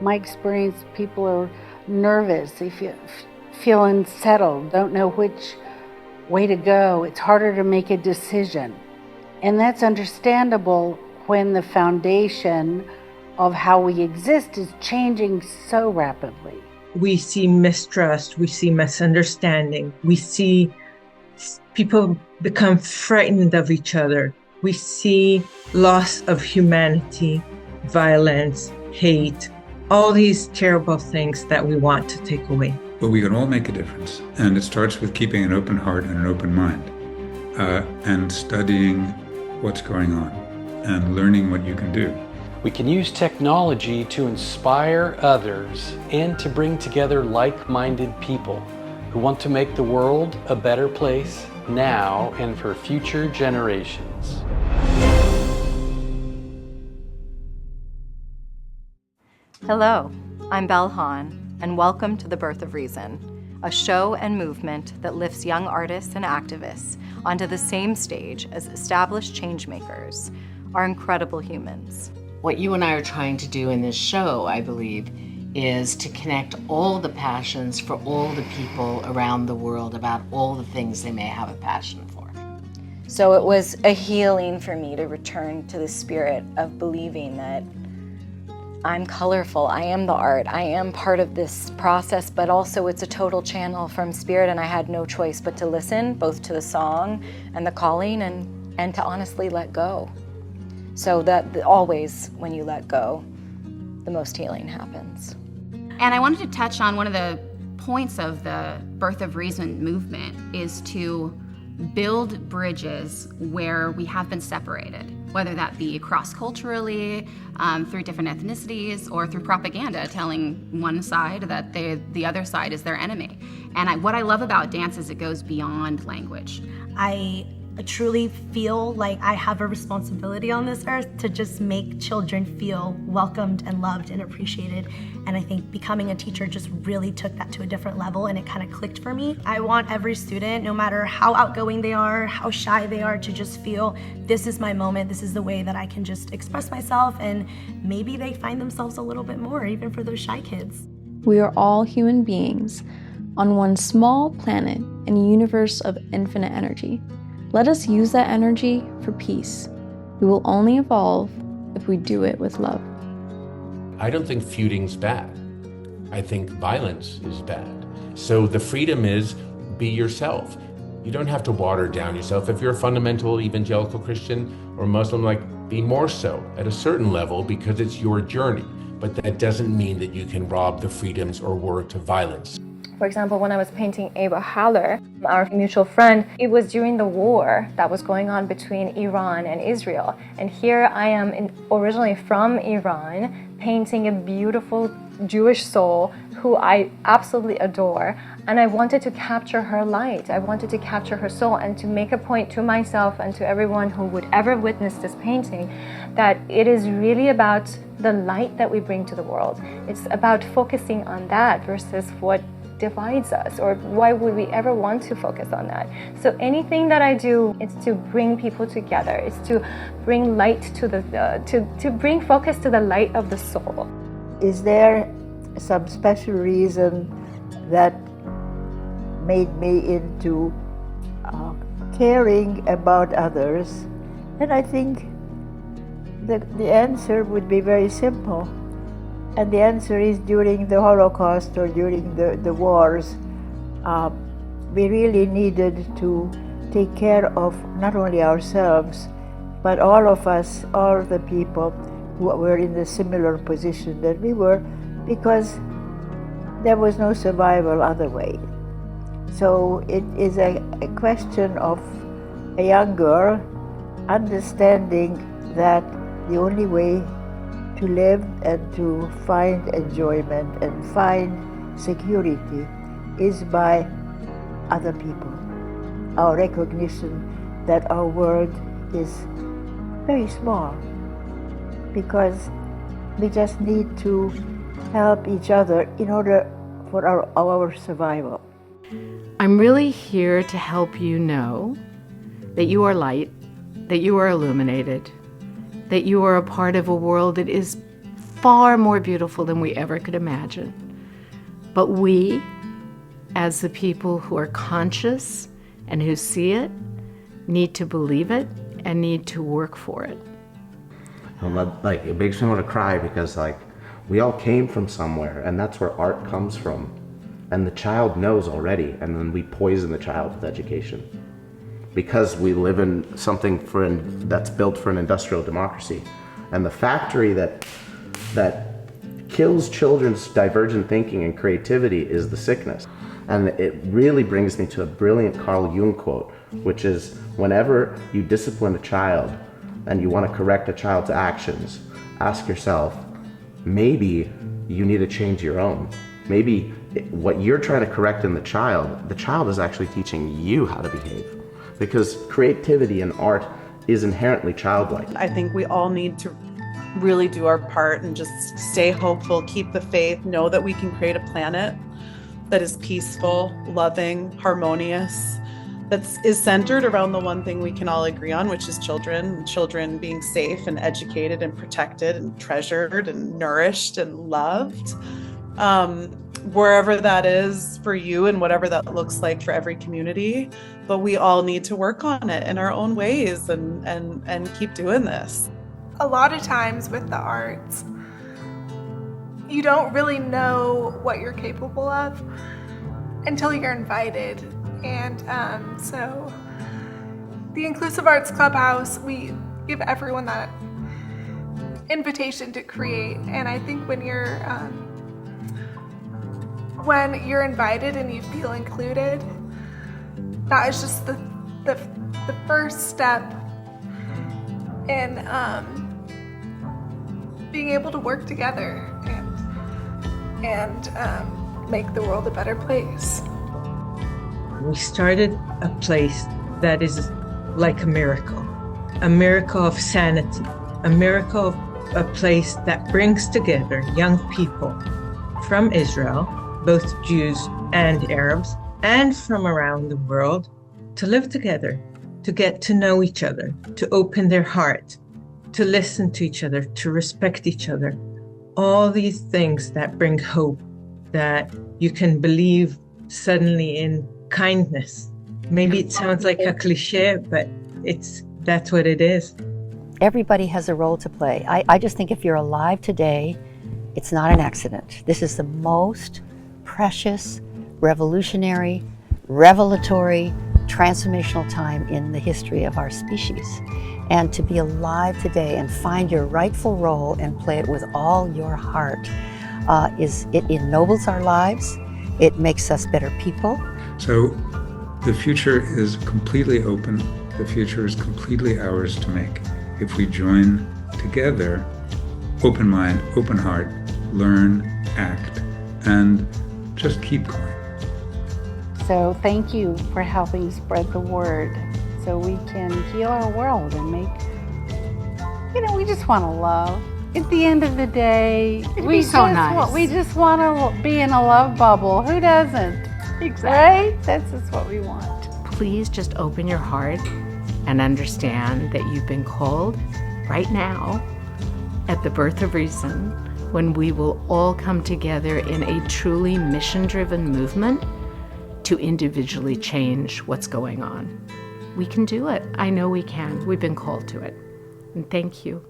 My experience, people are nervous, they feel unsettled, don't know which way to go. It's harder to make a decision. And that's understandable when the foundation of how we exist is changing so rapidly. We see mistrust, we see misunderstanding, we see people become frightened of each other. We see loss of humanity, violence, hate, all these terrible things that we want to take away. But we can all make a difference. And it starts with keeping an open heart and an open mind, and studying what's going on and learning what you can do. We can use technology to inspire others and to bring together like-minded people who want to make the world a better place now and for future generations. Hello, I'm Belle Hahn, and welcome to The Birth of Reason, a show and movement that lifts young artists and activists onto the same stage as established changemakers, our incredible humans. What you and I are trying to do in this show, I believe, is to connect all the passions for all the people around the world about all the things they may have a passion for. So it was a healing for me to return to the spirit of believing that I'm colorful, I am the art, I am part of this process, but also it's a total channel from spirit, and I had no choice but to listen both to the song and the calling and to honestly let go. So that always when you let go, the most healing happens. And I wanted to touch on one of the points of the Birth of Reason movement is to build bridges where we have been separated, whether that be cross-culturally, through different ethnicities, or through propaganda telling one side that the other side is their enemy. And what I love about dance is it goes beyond language. I truly feel like I have a responsibility on this earth to just make children feel welcomed and loved and appreciated. And I think becoming a teacher just really took that to a different level, and it kind of clicked for me. I want every student, no matter how outgoing they are, how shy they are, to just feel this is my moment, this is the way that I can just express myself, and maybe they find themselves a little bit more, even for those shy kids. We are all human beings on one small planet in a universe of infinite energy. Let us use that energy for peace. We will only evolve if we do it with love. I don't think feuding's bad. I think violence is bad. So the freedom is be yourself. You don't have to water down yourself. If you're a fundamental evangelical Christian or Muslim, be more so at a certain level because it's your journey. But that doesn't mean that you can rob the freedoms or work to violence. For example, when I was painting Ava Haller, our mutual friend, it was during the war that was going on between Iran and Israel. And here I am originally from Iran, painting a beautiful Jewish soul who I absolutely adore. And I wanted to capture her light. I wanted to capture her soul and to make a point to myself and to everyone who would ever witness this painting that it is really about the light that we bring to the world. It's about focusing on that versus what divides us, or why would we ever want to focus on that? So anything that I do is to bring people together. It's to bring light to to bring focus to the light of the soul. Is there some special reason that made me into caring about others? And I think that the answer would be very simple. And the answer is during the Holocaust or during the wars, we really needed to take care of not only ourselves, but all of us, all the people who were in the similar position that we were, because there was no survival other way. So it is a question of a young girl understanding that the only way to live and to find enjoyment and find security is by other people. Our recognition that our world is very small, because we just need to help each other in order for our survival. I'm really here to help you know that you are light, that you are illuminated, that you are a part of a world that is far more beautiful than we ever could imagine. But we, as the people who are conscious and who see it, need to believe it and need to work for it. Like, it makes me want to cry because, like, we all came from somewhere, and that's where art comes from. And the child knows already, and then we poison the child with education. Because we live in something that's built for an industrial democracy. And the factory that kills children's divergent thinking and creativity is the sickness. And it really brings me to a brilliant Carl Jung quote, which is, whenever you discipline a child and you want to correct a child's actions, ask yourself, maybe you need to change your own. Maybe what you're trying to correct in the child is actually teaching you how to behave. Because creativity and art is inherently childlike. I think we all need to really do our part and just stay hopeful, keep the faith, know that we can create a planet that is peaceful, loving, harmonious, that is centered around the one thing we can all agree on, which is children being safe and educated and protected and treasured and nourished and loved. Wherever that is for you and whatever that looks like for every community, but we all need to work on it in our own ways and keep doing this. A lot of times with the arts, you don't really know what you're capable of until you're invited. And so the Inclusive Arts Clubhouse, we give everyone that invitation to create. And I think when you're invited and you feel included, that is just the first step in being able to work together and make the world a better place. We started a place that is like a miracle of sanity, a miracle of a place that brings together young people from Israel, both Jews and Arabs, and from around the world, to live together, to get to know each other, to open their heart, to listen to each other, to respect each other. All these things that bring hope, that you can believe suddenly in kindness. Maybe it sounds like a cliche, but that's what it is. Everybody has a role to play. I just think if you're alive today, it's not an accident. This is the most precious, revolutionary, revelatory, transformational time in the history of our species. And to be alive today and find your rightful role and play it with all your heart, it ennobles our lives, it makes us better people. So the future is completely open. The future is completely ours to make. If we join together, open mind, open heart, learn, act, and just keep going. So thank you for helping spread the word so we can heal our world and make, we just want to love. At the end of the day, we just want to be in a love bubble. Who doesn't? Exactly. Right? That's just what we want. Please just open your heart and understand that you've been called right now at the birth of reason, when we will all come together in a truly mission-driven movement to individually change what's going on. We can do it. I know we can. We've been called to it. And thank you.